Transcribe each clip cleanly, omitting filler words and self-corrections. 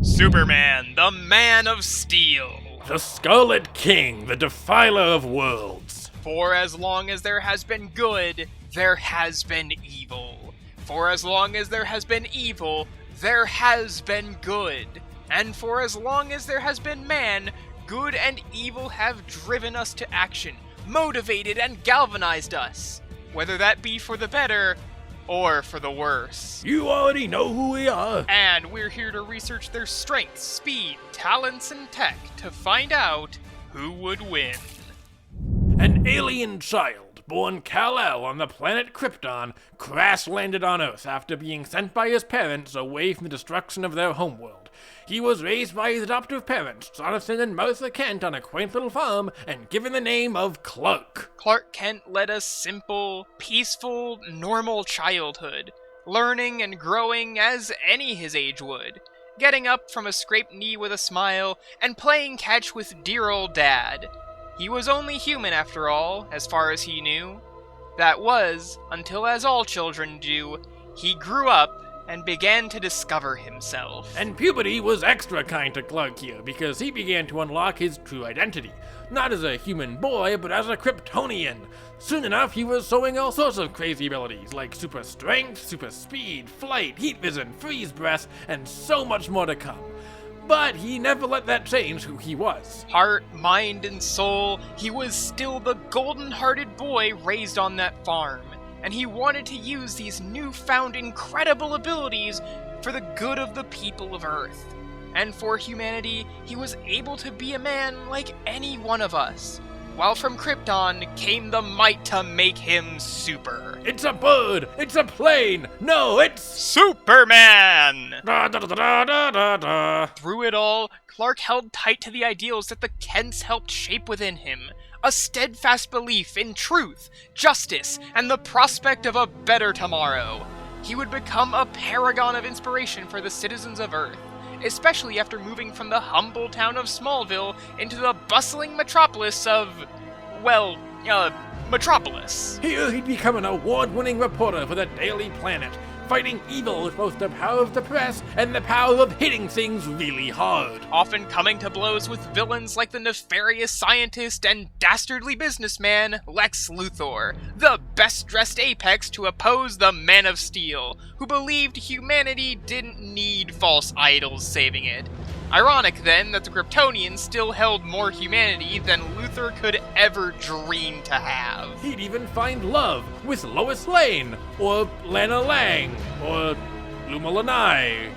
Superman, the Man of Steel. The Scarlet King, the Defiler of Worlds. For as long as there has been good, there has been evil. For as long as there has been evil, there has been good. And for as long as there has been man, good and evil have driven us to action, motivated and galvanized us. Whether that be for the better or for the worse. You already know who we are. And we're here to research their strengths, speed, talents, and tech to find out who would win. An alien child, born Kal-El on the planet Krypton, crash-landed on Earth after being sent by his parents away from the destruction of their homeworld. He was raised by his adoptive parents, Jonathan and Martha Kent, on a quaint little farm, and given the name of Clark. Clark Kent led a simple, peaceful, normal childhood, learning and growing as any his age would, getting up from a scraped knee with a smile, and playing catch with dear old Dad. He was only human after all, as far as he knew. That was, until as all children do, he grew up and began to discover himself. And puberty was extra kind to Clark here, because he began to unlock his true identity. Not as a human boy, but as a Kryptonian. Soon enough, he was showing all sorts of crazy abilities, like super strength, super speed, flight, heat vision, freeze breath, and so much more to come. But he never let that change who he was. Heart, mind, and soul, he was still the golden-hearted boy raised on that farm. And he wanted to use these newfound incredible abilities for the good of the people of Earth. And for humanity, he was able to be a man like any one of us. While from Krypton came the might to make him super. It's a bird! It's a plane! No, it's Superman! Da, da, da, da, da, da, da. Through it all, Clark held tight to the ideals that the Kents helped shape within him. A steadfast belief in truth, justice, and the prospect of a better tomorrow. He would become a paragon of inspiration for the citizens of Earth, especially after moving from the humble town of Smallville into the bustling metropolis of, Metropolis. Here he'd become an award-winning reporter for the Daily Planet, fighting evil with both the power of the press and the power of hitting things really hard. Often coming to blows with villains like the nefarious scientist and dastardly businessman Lex Luthor, the best-dressed apex to oppose the Man of Steel, who believed humanity didn't need false idols saving it. Ironic, then, that the Kryptonians still held more humanity than Luthor could ever dream to have. He'd even find love with Lois Lane, or Lana Lang, or Luma Lanai,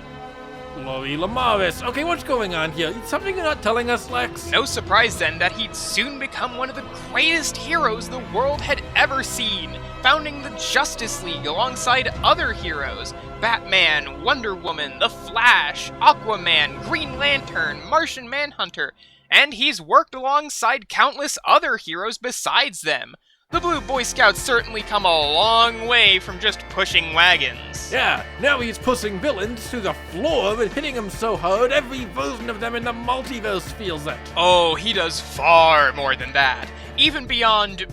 Lori Lamaris. Okay, what's going on here? Something you're not telling us, Lex? No surprise, then, that he'd soon become one of the greatest heroes the world had ever seen, founding the Justice League alongside other heroes. Batman, Wonder Woman, The Flash, Aquaman, Green Lantern, Martian Manhunter, and he's worked alongside countless other heroes besides them. The Blue Boy Scouts certainly come a long way from just pushing wagons. Yeah, now he's pushing villains to the floor and hitting them so hard every version of them in the multiverse feels it. Oh, he does far more than that. Even beyond,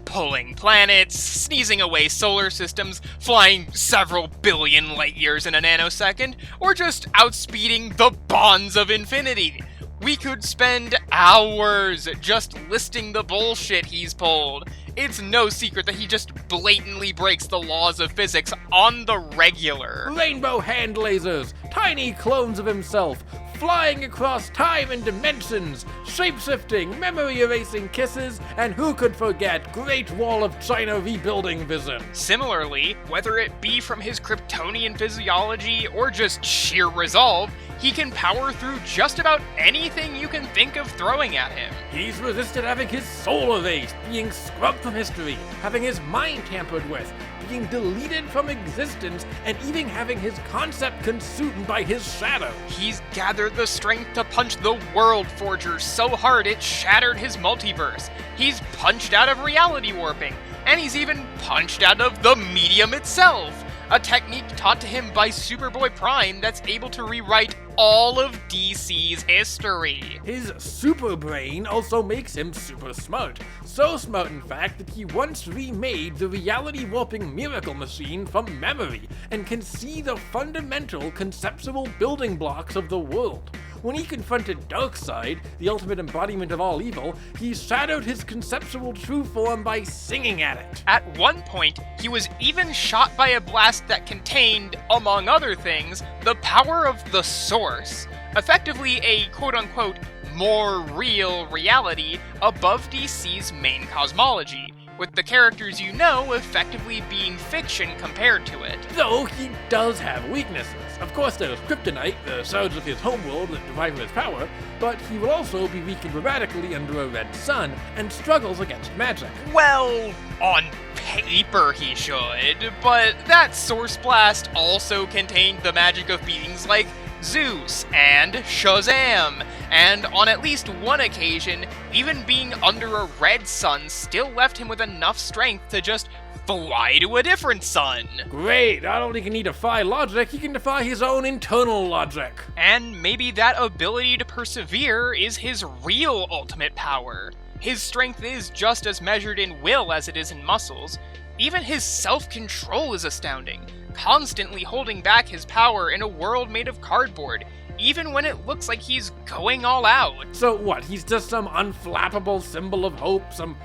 pulling planets, sneezing away solar systems, flying several billion light years in a nanosecond, or just outspeeding the bonds of infinity. We could spend hours just listing the bullshit he's pulled. It's no secret that he just blatantly breaks the laws of physics on the regular. Rainbow hand lasers, tiny clones of himself, flying across time and dimensions, shape-shifting, memory-erasing kisses, and who could forget Great Wall of China rebuilding vision. Similarly, whether it be from his Kryptonian physiology or just sheer resolve, he can power through just about anything you can think of throwing at him. He's resisted having his soul erased, being scrubbed from history, having his mind tampered with, being deleted from existence, and even having his concept consumed by his shadow. He's gathered the strength to punch the World Forger so hard it shattered his multiverse. He's punched out of reality warping, and he's even punched out of the medium itself. a technique taught to him by Superboy Prime that's able to rewrite all of DC's history. His super brain also makes him super smart. So smart, in fact, that he once remade the reality warping miracle machine from memory and can see the fundamental conceptual building blocks of the world. When he confronted Darkseid, the ultimate embodiment of all evil, he shadowed his conceptual true form by singing at it. At one point, he was even shot by a blast that contained, among other things, the power of the Source, effectively a quote-unquote more real reality above DC's main cosmology, with the characters you know effectively being fiction compared to it. Though he does have weaknesses. Of course there's Kryptonite, the shards of his homeworld that derive his power, but he will also be weakened dramatically under a red sun and struggles against magic. Well, on paper he should, but that Source Blast also contained the magic of beings like Zeus and Shazam, and on at least one occasion, even being under a red sun still left him with enough strength to just fly to a different sun. Great, not only can he defy logic, he can defy his own internal logic. And maybe that ability to persevere is his real ultimate power. His strength is just as measured in will as it is in muscles. Even his self-control is astounding, constantly holding back his power in a world made of cardboard, even when it looks like he's going all out. So what, he's just some unflappable symbol of hope, some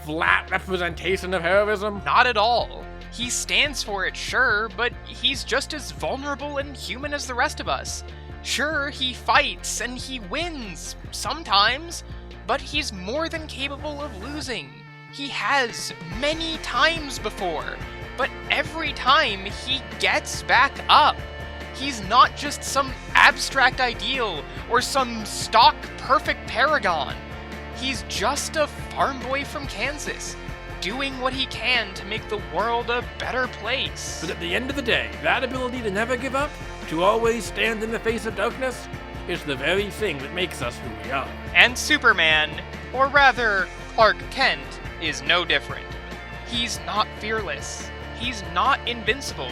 flat representation of heroism? Not at all. He stands for it, sure, but he's just as vulnerable and human as the rest of us. Sure, he fights and he wins, sometimes, but he's more than capable of losing. He has many times before, but every time he gets back up. He's not just some abstract ideal or some stock perfect paragon. He's just a farm boy from Kansas, doing what he can to make the world a better place. But at the end of the day, that ability to never give up, to always stand in the face of darkness, is the very thing that makes us who we are. And Superman, or rather Clark Kent, is no different. He's not fearless. He's not invincible.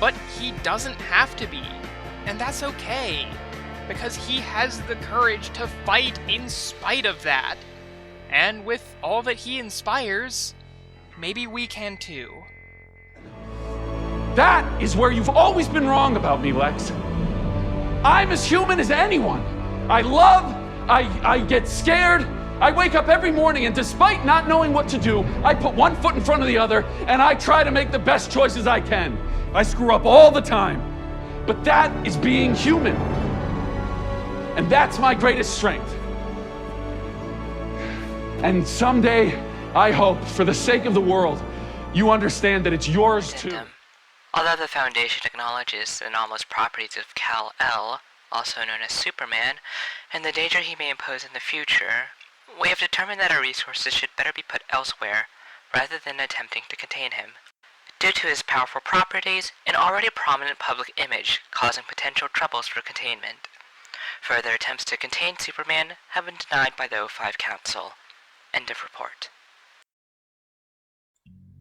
But he doesn't have to be. And that's okay, because he has the courage to fight in spite of that. And with all that he inspires, maybe we can too. That is where you've always been wrong about me, Lex. I'm as human as anyone. I love, I get scared, I wake up every morning and despite not knowing what to do, I put one foot in front of the other and I try to make the best choices I can. I screw up all the time. But that is being human. And that's my greatest strength. And someday, I hope, for the sake of the world, you understand that it's yours too. Although the Foundation acknowledges the anomalous properties of Kal-El, also known as Superman, and the danger he may impose in the future, we have determined that our resources should better be put elsewhere, rather than attempting to contain him. Due to his powerful properties, an already prominent public image causing potential troubles for containment. Further attempts to contain Superman have been denied by the O5 Council. End of report.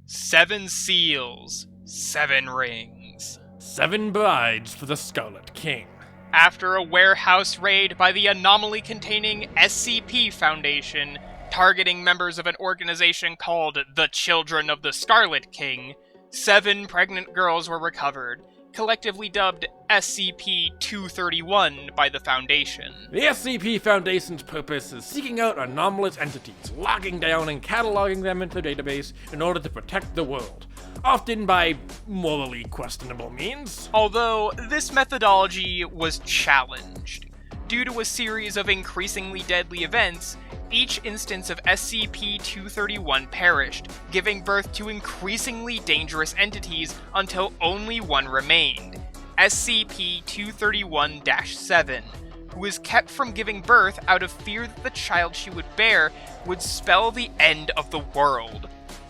7 seals, 7 rings. 7 brides for the Scarlet King. After a warehouse raid by the anomaly-containing SCP Foundation, targeting members of an organization called the Children of the Scarlet King, 7 pregnant girls were recovered, collectively dubbed SCP-231 by the Foundation. The SCP Foundation's purpose is seeking out anomalous entities, locking down and cataloging them into the database in order to protect the world, often by morally questionable means. Although this methodology was challenged. Due to a series of increasingly deadly events, each instance of SCP-231 perished, giving birth to increasingly dangerous entities until only one remained, SCP-231-7, who was kept from giving birth out of fear that the child she would bear would spell the end of the world.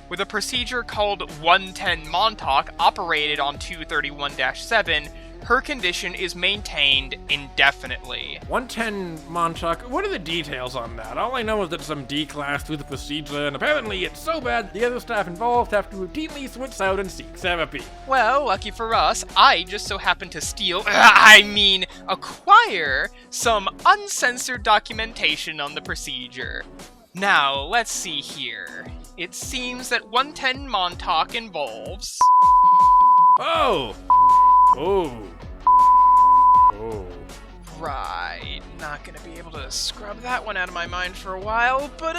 With a procedure called 110 Montauk operated on 231-7, her condition is maintained indefinitely. 110 Montauk, what are the details on that? All I know is that some D-class through the procedure, and apparently it's so bad the other staff involved have to routinely switch out and seek therapy. Well, lucky for us, I just so happened to acquire some uncensored documentation on the procedure. Now, let's see here. It seems that 110 Montauk involves... Oh! Oh. Oh. Right, not gonna be able to scrub that one out of my mind for a while, but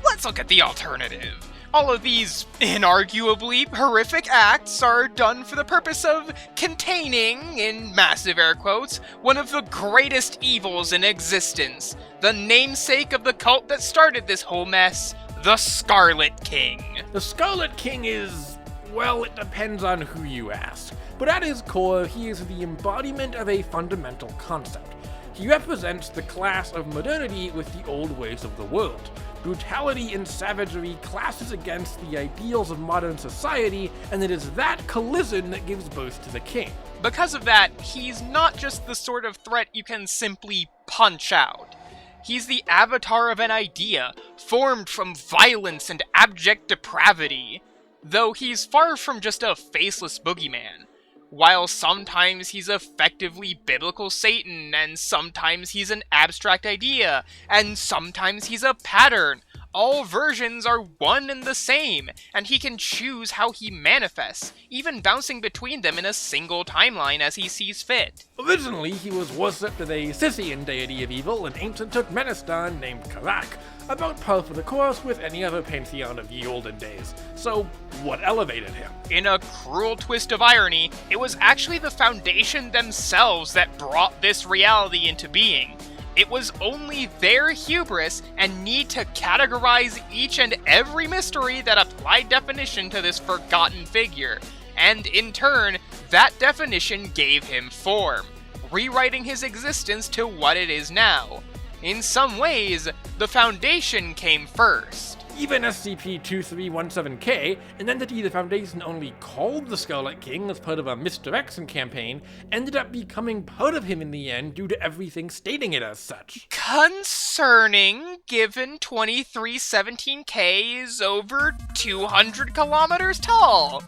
let's look at the alternative. All of these inarguably horrific acts are done for the purpose of containing, in massive air quotes, one of the greatest evils in existence, the namesake of the cult that started this whole mess, the Scarlet King. The Scarlet King is, well, it depends on who you ask. But at his core, he is the embodiment of a fundamental concept. He represents the class of modernity with the old ways of the world. Brutality and savagery clashes against the ideals of modern society, and it is that collision that gives birth to the king. Because of that, he's not just the sort of threat you can simply punch out. He's the avatar of an idea, formed from violence and abject depravity. Though he's far from just a faceless boogeyman. While sometimes he's effectively biblical Satan, and sometimes he's an abstract idea, and sometimes he's a pattern, all versions are one and the same, and he can choose how he manifests, even bouncing between them in a single timeline as he sees fit. Originally, he was worshipped as a Scythian deity of evil in ancient Turkmenistan named Karak, about par for the course with any other pantheon of ye olden days. So, what elevated him? In a cruel twist of irony, it was actually the Foundation themselves that brought this reality into being. It was only their hubris and need to categorize each and every mystery that applied definition to this forgotten figure, and in turn, that definition gave him form, rewriting his existence to what it is now. In some ways, the Foundation came first. Even SCP-2317K, an entity the Foundation only called the Scarlet King as part of a misdirection campaign, ended up becoming part of him in the end due to everything stating it as such. Concerning, given 2317K is over 200 kilometers tall.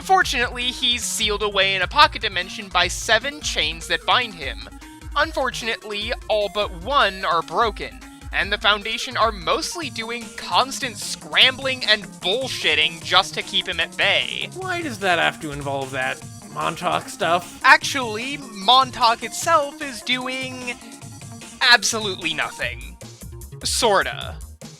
Fortunately, he's sealed away in a pocket dimension by 7 chains that bind him. Unfortunately, all but one are broken, and the Foundation are mostly doing constant scrambling and bullshitting just to keep him at bay. Why does that have to involve that Montauk stuff? Actually, Montauk itself is doing absolutely nothing. Sorta.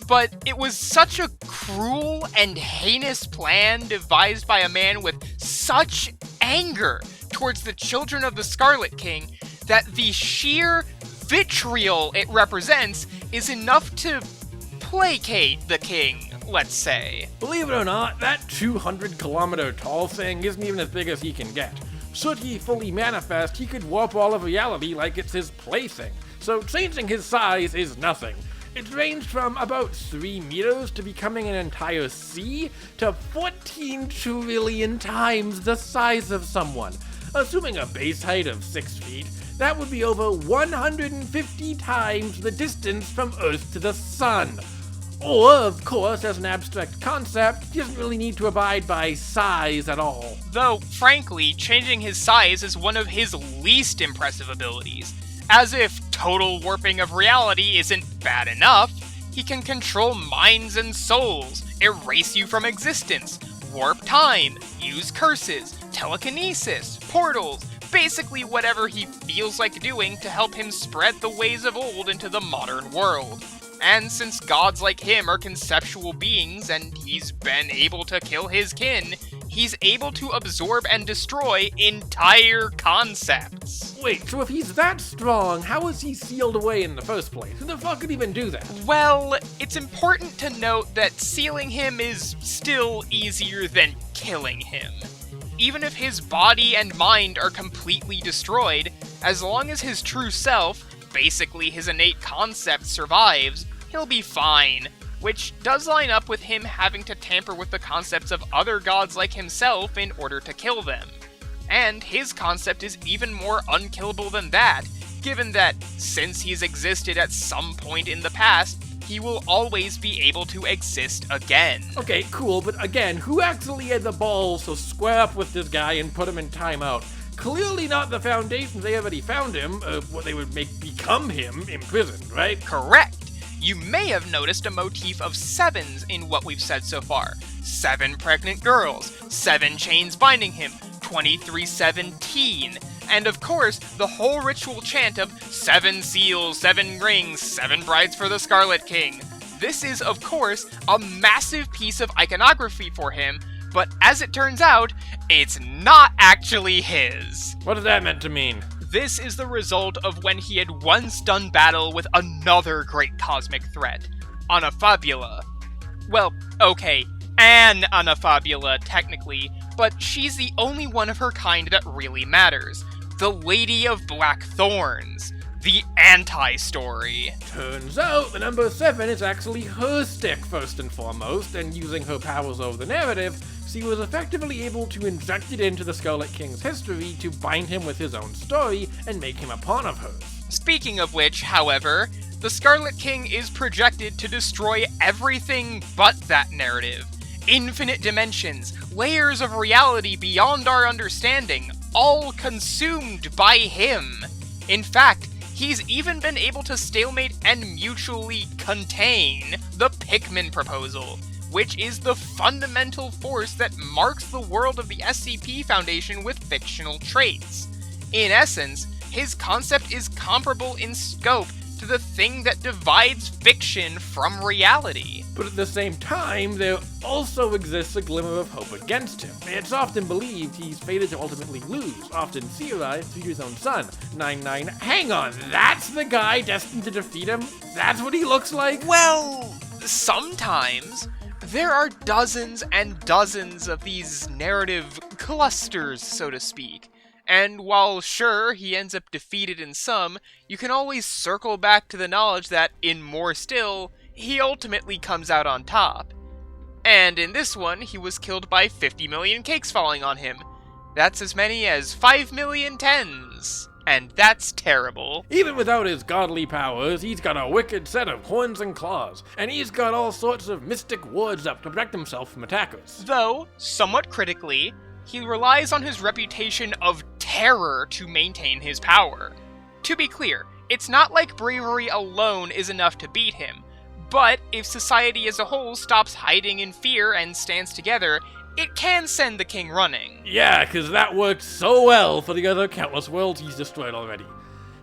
But it was such a cruel and heinous plan devised by a man with such anger towards the children of the Scarlet King that the sheer vitriol it represents is enough to placate the king, let's say. Believe it or not, that 200-kilometer tall thing isn't even as big as he can get. Should he fully manifest, he could warp all of reality like it's his plaything. So changing his size is nothing. It's ranged from about 3 meters to becoming an entire sea to 14 trillion times the size of someone. Assuming a base height of 6 feet, that would be over 150 times the distance from Earth to the Sun. Or, of course, as an abstract concept, he doesn't really need to abide by size at all. Though, frankly, changing his size is one of his least impressive abilities. As if total warping of reality isn't bad enough, he can control minds and souls, erase you from existence, warp time, use curses, telekinesis, portals, basically whatever he feels like doing to help him spread the ways of old into the modern world. And since gods like him are conceptual beings and he's been able to kill his kin, he's able to absorb and destroy entire concepts. Wait, so if he's that strong, how was he sealed away in the first place? Who the fuck could even do that? Well, it's important to note that sealing him is still easier than killing him. Even if his body and mind are completely destroyed, as long as his true self, basically his innate concept, survives, he'll be fine, which does line up with him having to tamper with the concepts of other gods like himself in order to kill them. And his concept is even more unkillable than that, given that, since he's existed at some point in the past, he will always be able to exist again. Okay, cool, but again, who actually had the balls to square up with this guy and put him in timeout? Clearly not the Foundation. They already found him, what they would make become him, imprisoned, right? Correct. You may have noticed a motif of 7s in what we've said so far. 7 pregnant girls, 7 chains binding him, 2317, and of course, the whole ritual chant of 7 seals, 7 rings, 7 brides for the Scarlet King. This is, of course, a massive piece of iconography for him, but as it turns out, it's not actually his. What is that meant to mean? This is the result of when he had once done battle with another great cosmic threat, Anafabula. Well, okay, an Anafabula, technically, but she's the only one of her kind that really matters. The Lady of Black Thorns. The anti-story. Turns out the number 7 is actually her stick first and foremost, and using her powers over the narrative, she was effectively able to inject it into the Scarlet King's history to bind him with his own story and make him a pawn of hers. Speaking of which, however, the Scarlet King is projected to destroy everything but that narrative. Infinite dimensions, layers of reality beyond our understanding, all consumed by him. In fact, he's even been able to stalemate and mutually contain the Pikmin proposal, which is the fundamental force that marks the world of the SCP Foundation with fictional traits. In essence, his concept is comparable in scope to the thing that divides fiction from reality. But at the same time, there also exists a glimmer of hope against him. It's often believed he's fated to ultimately lose, often theorized through his own son, 99. Hang on, that's the guy destined to defeat him? That's what he looks like? Well, sometimes. There are dozens and dozens of these narrative clusters, so to speak. And while sure, he ends up defeated in some, you can always circle back to the knowledge that, in more still, he ultimately comes out on top. And in this one, he was killed by 50 million cakes falling on him. That's as many as 5 million tens. And that's terrible. Even without his godly powers, he's got a wicked set of horns and claws, and he's got all sorts of mystic wards up to protect himself from attackers. Though, somewhat critically, he relies on his reputation of terror to maintain his power. To be clear, it's not like bravery alone is enough to beat him, but if society as a whole stops hiding in fear and stands together, it can send the king running. Yeah, because that worked so well for the other countless worlds he's destroyed already.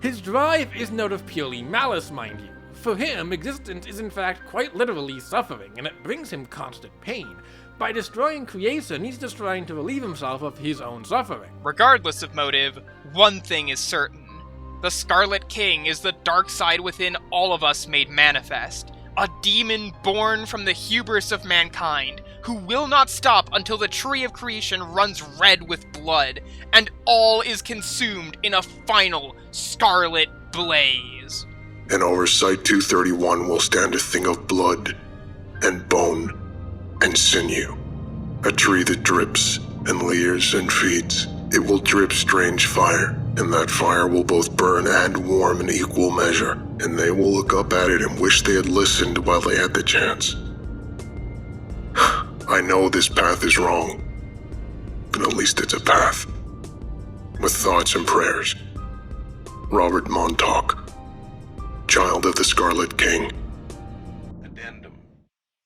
His drive isn't out of purely malice, mind you. For him, existence is in fact quite literally suffering, and it brings him constant pain. By destroying creation, he's just trying to relieve himself of his own suffering. Regardless of motive, one thing is certain. The Scarlet King is the dark side within all of us made manifest. A demon born from the hubris of mankind, who will not stop until the tree of creation runs red with blood, and all is consumed in a final scarlet blaze. And over Site 231 will stand a thing of blood, and bone, and sinew. A tree that drips, and leers, and feeds. It will drip strange fire, and that fire will both burn and warm in equal measure, and they will look up at it and wish they had listened while they had the chance. I know this path is wrong, but at least it's a path. With thoughts and prayers. Robert Montauk, Child of the Scarlet King. Addendum.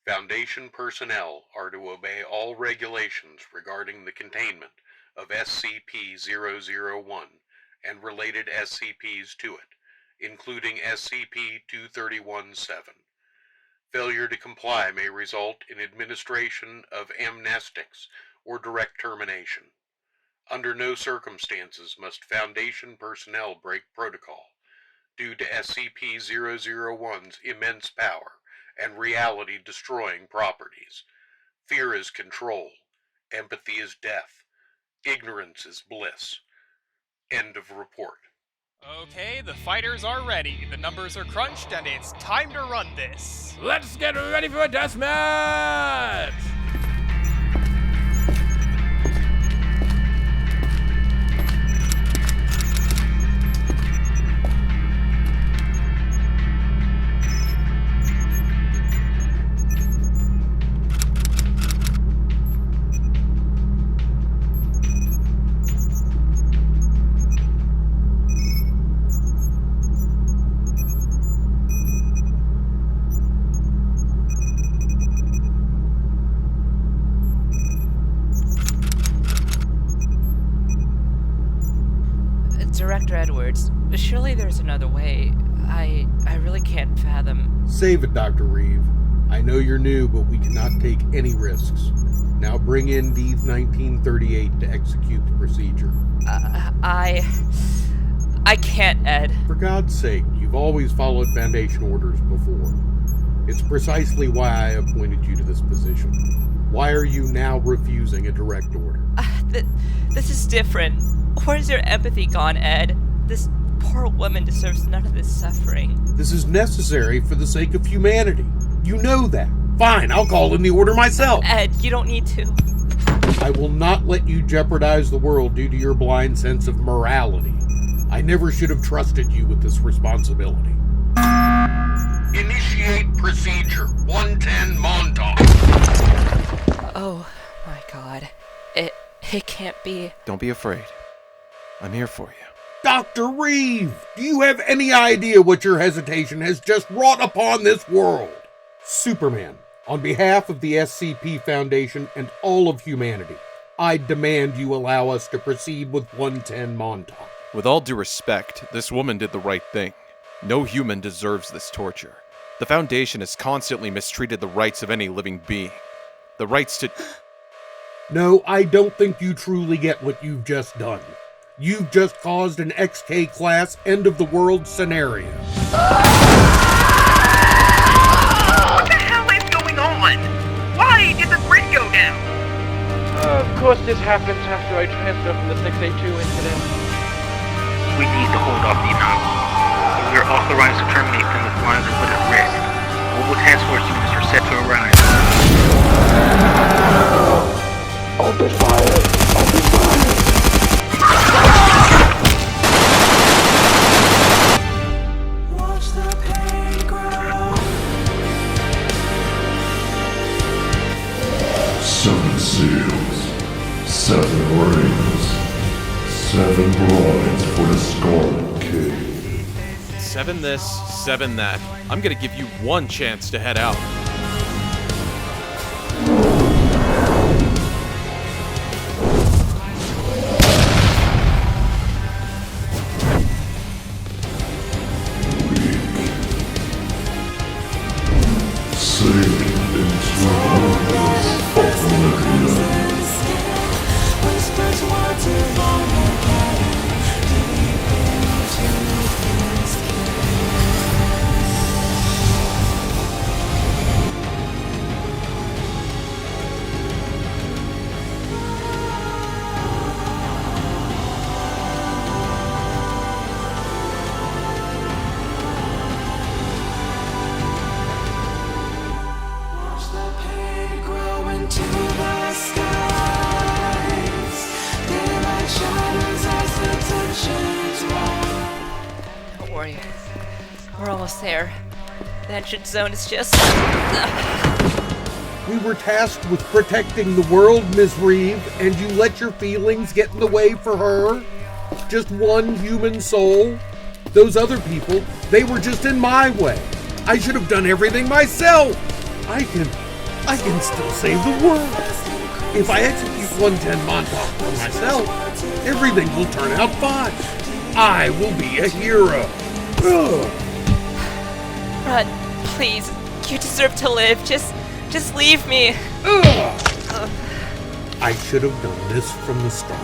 Foundation personnel are to obey all regulations regarding the containment of SCP-001 and related SCPs to it, including SCP-231-7. Failure to comply may result in administration of amnestics or direct termination. Under no circumstances must Foundation personnel break protocol, due to SCP-001's immense power and reality-destroying properties. Fear is control. Empathy is death. Ignorance is bliss. End of report. Okay, the fighters are ready, the numbers are crunched, and it's time to run this. Let's get ready for a deathmatch! Edwards. Surely there's another way. I really can't fathom. Save it, Dr. Reeve. I know you're new, but we cannot take any risks. Now bring in D-1938 to execute the procedure. I can't, Ed. For God's sake, you've always followed Foundation orders before. It's precisely why I appointed you to this position. Why are you now refusing a direct order? This is different. Where's your empathy gone, Ed? This poor woman deserves none of this suffering. This is necessary for the sake of humanity. You know that. Fine, I'll call in the order myself. Ed, you don't need to. I will not let you jeopardize the world due to your blind sense of morality. I never should have trusted you with this responsibility. Initiate procedure 110 Montauk. Oh my god. It can't be. Don't be afraid. I'm here for you. Dr. Reeve, do you have any idea what your hesitation has just wrought upon this world? Superman, on behalf of the SCP Foundation and all of humanity, I demand you allow us to proceed with 110 Montauk. With all due respect, this woman did the right thing. No human deserves this torture. The Foundation has constantly mistreated the rights of any living being. The rights to... No, I don't think you truly get what you've just done. You've just caused an XK-class end-of-the-world scenario. What the hell is going on? Why did the grid go down? Of course this happens after I transfer from the 682 incident. We need to hold off the anomaly. We are authorized to terminate them if lives are put at risk. Mobile task force units are set to arrive. Open fire! Open fire! Watch the pain grow. 7 seals, 7 rings, 7 brides for the Scarlet King. 7 this, 7 that. I'm gonna give you one chance to head out. We're almost there. The entrance zone is just... We were tasked with protecting the world, Ms. Reeve, and you let your feelings get in the way for her? Just one human soul? Those other people, they were just in my way. I should have done everything myself. I can still save the world. If I execute 110 Montauk for myself, everything will turn out fine. I will be a hero. Ugh. Run, please. You deserve to live. Just leave me. Ugh. I should have done this from the start.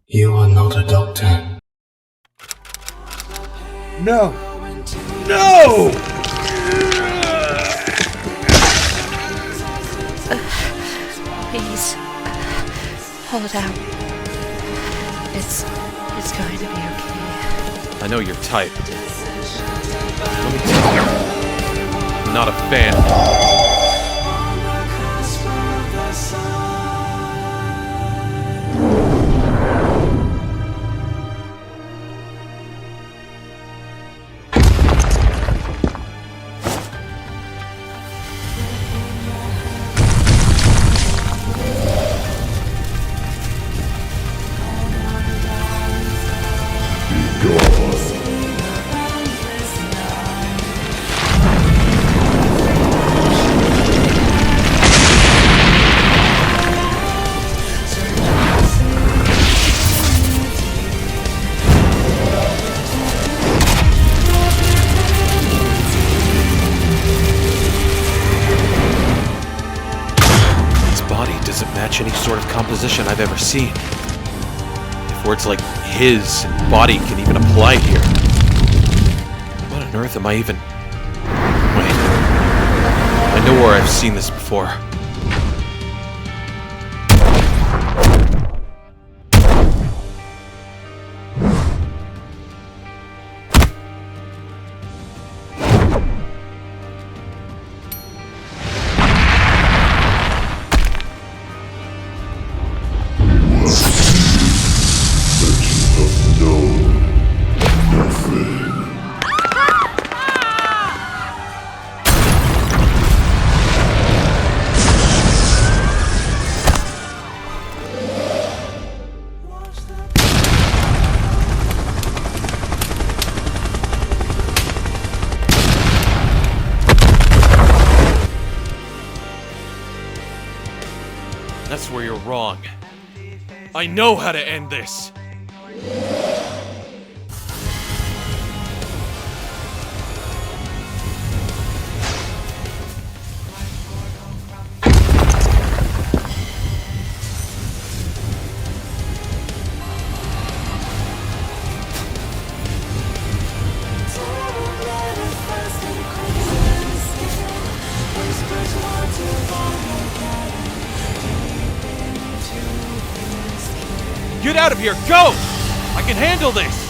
You are not a doctor. No. No! Please. Hold out. It's going to be okay. I know your type. Let me tell you, I'm not a fan. match any sort of composition I've ever seen. If words like his and body can even apply here, what on earth am I even... Wait. I know where I've seen this before. That's where you're wrong. I know how to end this! Get out of here! Go! I can handle this!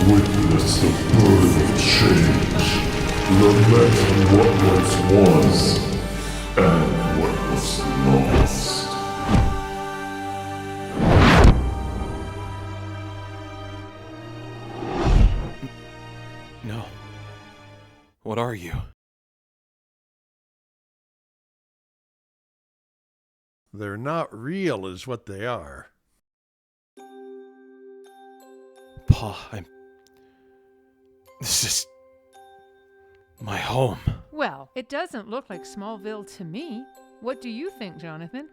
Witness the birth of change. Lament what once was, and what was lost. No. What are you? They're not real is what they are. Pa, This is... my home. Well, it doesn't look like Smallville to me. What do you think, Jonathan?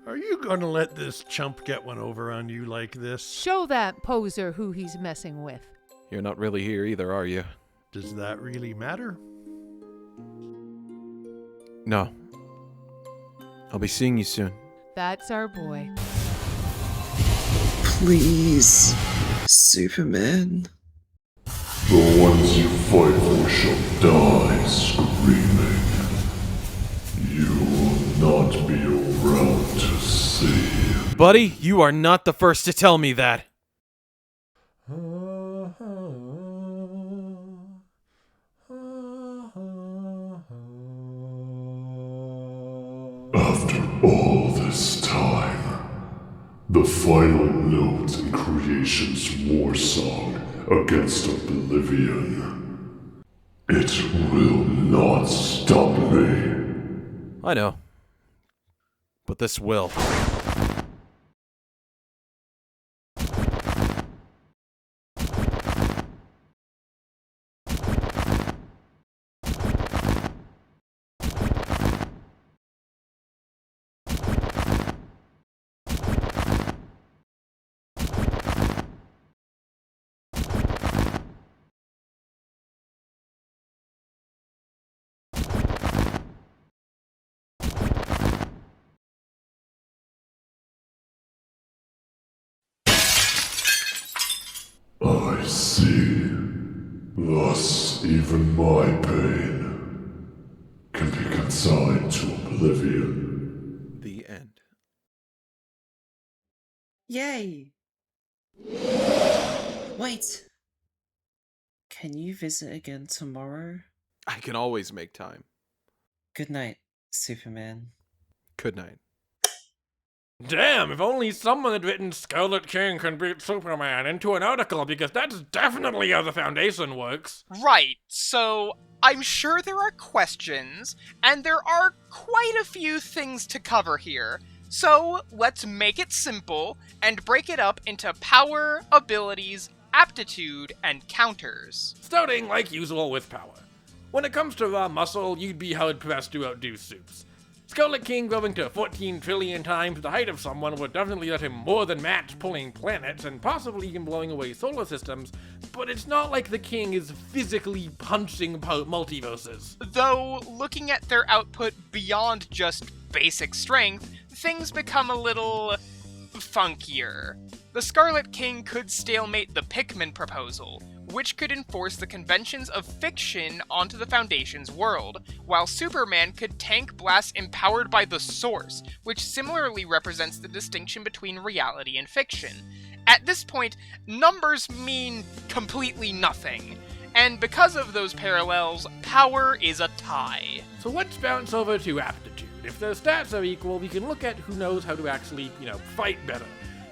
Are you gonna let this chump get one over on you like this? Show that poser who he's messing with. You're not really here either, are you? Does that really matter? No. I'll be seeing you soon. That's our boy. Please, Superman. The ones you fight for shall die screaming. You will not be around to see. Buddy, you are not the first to tell me that. After all this time, the final note in creation's war song against oblivion. It will not stop me. I know. But this will. I see. Thus, even my pain can be consigned to oblivion. The end. Yay! Wait! Can you visit again tomorrow? I can always make time. Good night, Superman. Good night. Damn, if only someone had written Scarlet King can beat Superman into an article, because that's definitely how the Foundation works. Right, so I'm sure there are questions, and there are quite a few things to cover here. So let's make it simple and break it up into power, abilities, aptitude, and counters. Starting like usual with power. When it comes to raw muscle, you'd be hard-pressed to outdo Supes. Scarlet King growing to 14 trillion times the height of someone would definitely let him more than match pulling planets and possibly even blowing away solar systems, but it's not like the King is physically punching multiverses. Though, looking at their output beyond just basic strength, things become a little funkier. The Scarlet King could stalemate the Pikmin proposal, which could enforce the conventions of fiction onto the Foundation's world, while Superman could tank blasts empowered by the Source, which similarly represents the distinction between reality and fiction. At this point, numbers mean completely nothing, and because of those parallels, power is a tie. So let's bounce over to aptitude. If their stats are equal, we can look at who knows how to actually, fight better.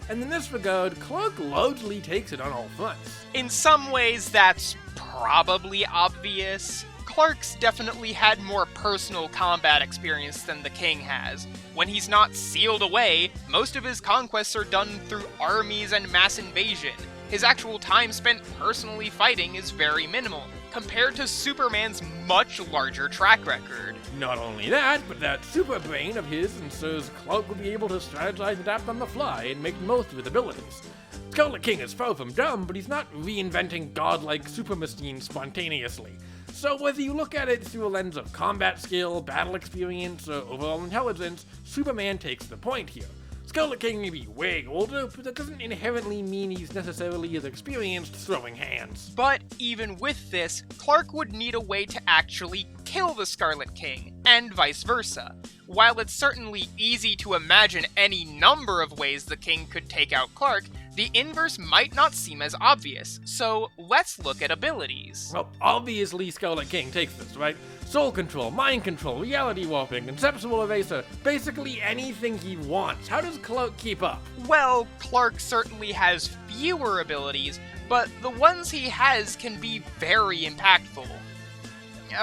And in this regard, Clark largely takes it on all fronts. In some ways, that's probably obvious. Clark's definitely had more personal combat experience than the King has. When he's not sealed away, most of his conquests are done through armies and mass invasion. His actual time spent personally fighting is very minimal, compared to Superman's much larger track record. Not only that, but that super brain of his ensures Clark will be able to strategize and adapt on the fly and make the most of his abilities. Scarlet King is far from dumb, but he's not reinventing godlike super machines spontaneously. So whether you look at it through a lens of combat skill, battle experience, or overall intelligence, Superman takes the point here. Scarlet King may be way older, but that doesn't inherently mean he's necessarily as experienced throwing hands. But even with this, Clark would need a way to actually kill the Scarlet King, and vice versa. While it's certainly easy to imagine any number of ways the King could take out Clark, the inverse might not seem as obvious, so let's look at abilities. Well, obviously Scarlet King takes this, right? Soul control, mind control, reality warping, conceptual eraser, basically anything he wants. How does Clark keep up? Well, Clark certainly has fewer abilities, but the ones he has can be very impactful.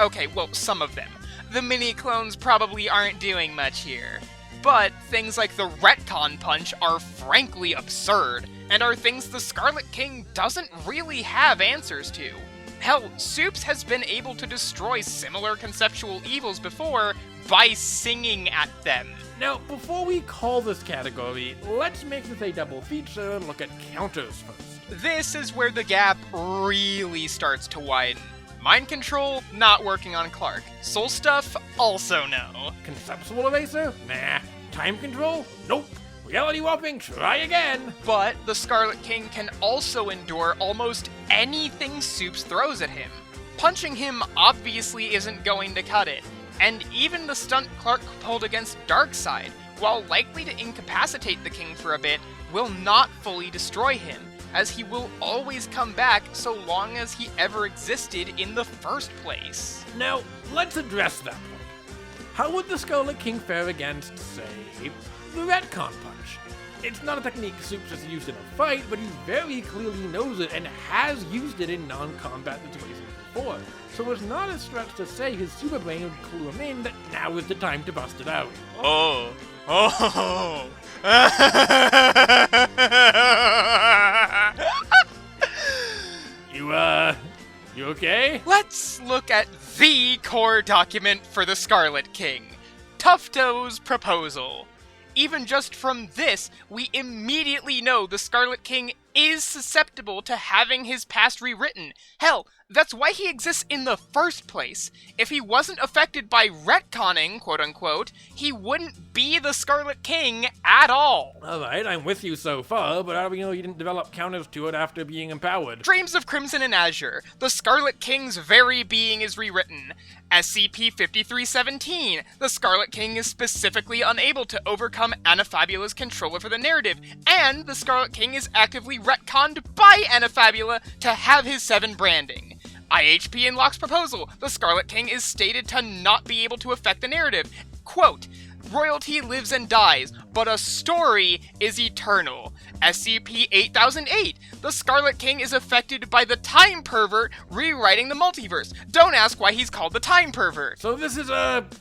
Okay, well, some of them. The mini-clones probably aren't doing much here. But things like the retcon punch are frankly absurd, and are things the Scarlet King doesn't really have answers to. Hell, Supes has been able to destroy similar conceptual evils before by singing at them. Now, before we call this category, let's make this a double feature and look at counters first. This is where the gap really starts to widen. Mind control, not working on Clark. Soul stuff, also no. Conceptual eraser? Nah. Time control? Nope. Reality warping? Try again. But the Scarlet King can also endure almost anything Supes throws at him. Punching him obviously isn't going to cut it. And even the stunt Clark pulled against Darkseid, while likely to incapacitate the King for a bit, will not fully destroy him, as he will always come back so long as he ever existed in the first place. Now, let's address that point. How would the Scarlet King fare against, say, the retcon punch? It's not a technique Supes has used in a fight, but he very clearly knows it and has used it in non-combat situations before, so it's not a stretch to say his super brain would clue him in that now is the time to bust it out. Oh. You okay? Let's look at the core document for the Scarlet King, Tufto's proposal. Even just from this, we immediately know the Scarlet King is susceptible to having his past rewritten. Hell, that's why he exists in the first place. If he wasn't affected by retconning, quote-unquote, he wouldn't be the Scarlet King at all. Alright, I'm with you so far, but how do we know you didn't develop counters to it after being empowered? Dreams of Crimson and Azure. The Scarlet King's very being is rewritten. SCP-5317. The Scarlet King is specifically unable to overcome Anafabula's control over the narrative, and the Scarlet King is actively retconned by Anafabula to have his 7 branding. IHP in Locke's proposal, the Scarlet King is stated to not be able to affect the narrative. Quote, royalty lives and dies. but a story is eternal. SCP-8008, the Scarlet King is affected by the Time Pervert rewriting the multiverse. Don't ask why he's called the Time Pervert. So this is,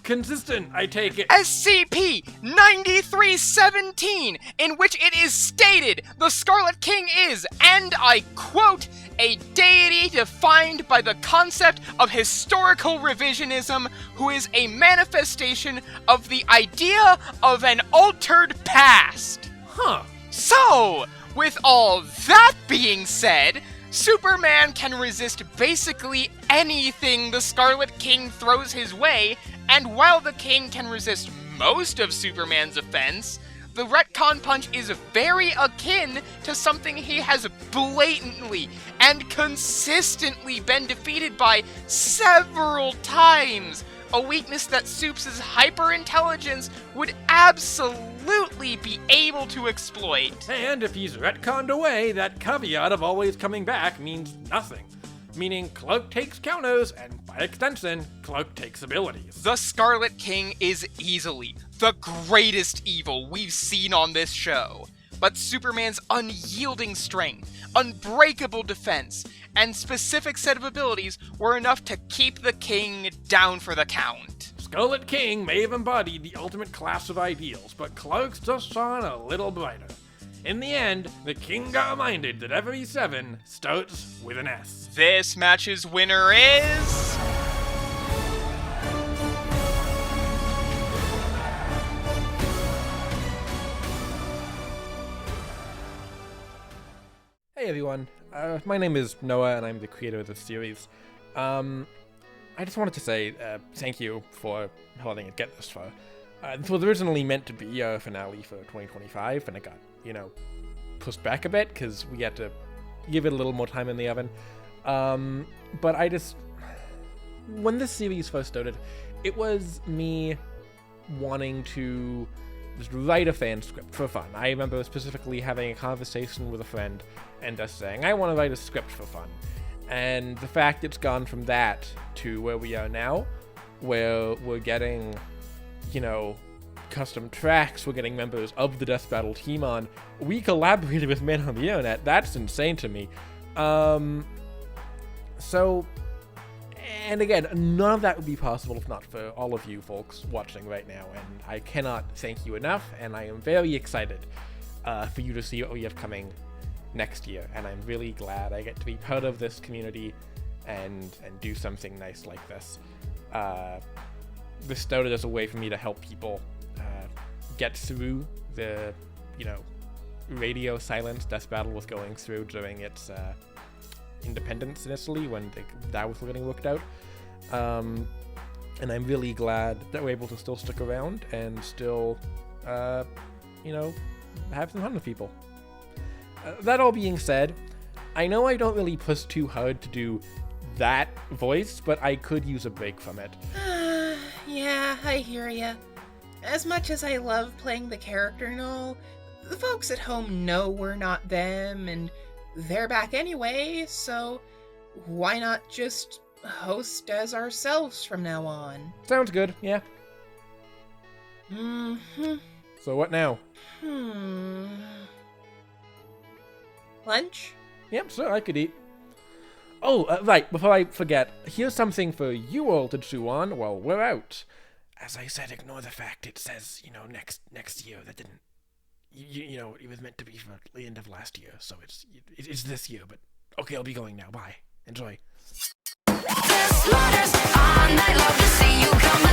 consistent, I take it. SCP-9317, in which it is stated the Scarlet King is, and I quote, a deity defined by the concept of historical revisionism who is a manifestation of the idea of an altered past. Huh. So, with all that being said, Superman can resist basically anything the Scarlet King throws his way, and while the King can resist most of Superman's offense, the retcon punch is very akin to something he has blatantly and consistently been defeated by several times, a weakness that Supes' hyper-intelligence would absolutely be able to exploit. And if he's retconned away, that caveat of always coming back means nothing. Meaning Cloak takes counters, and by extension, Cloak takes abilities. The Scarlet King is easily the greatest evil we've seen on this show. But Superman's unyielding strength, unbreakable defense, and specific set of abilities were enough to keep the King down for the count. Scarlet King may have embodied the ultimate class of ideals, but Cloak's just shone a little brighter. In the end, the King got reminded that every 7 starts with an S. This match's winner is... Hey everyone, my name is Noah and I'm the creator of this series. I just wanted to say thank you for letting it get this far. This was originally meant to be a finale for 2025 and it got, pushed back a bit because we had to give it a little more time in the oven. But when this series first started, it was me wanting to just write a fan script for fun. I remember specifically having a conversation with a friend and us saying, I want to write a script for fun. And the fact it's gone from that to where we are now, where we're getting, custom tracks, we're getting members of the Death Battle team on, we collaborated with men on the internet, that's insane to me. And again, none of that would be possible if not for all of you folks watching right now, and I cannot thank you enough, and I am very excited for you to see what we have coming next year, and I'm really glad I get to be part of this community and do something nice like this. This started as a way for me to help people get through the, radio silence Death Battle was going through during its independence initially when that was getting worked out. And I'm really glad that we're able to still stick around and still, have some fun with people. That all being said, I know I don't really push too hard to do that voice, but I could use a break from it. Yeah, I hear ya. As much as I love playing the character and all, the folks at home know we're not them, and they're back anyway, so why not just host as ourselves from now on? Sounds good, yeah. So what now? Lunch? Yep, sure, I could eat. Oh, right, before I forget, here's something for you all to chew on while we're out. As I said, ignore the fact it says, next year. That didn't, it was meant to be for the end of last year, so it's this year, but okay, I'll be going now. Bye. Enjoy. All night, love to see you come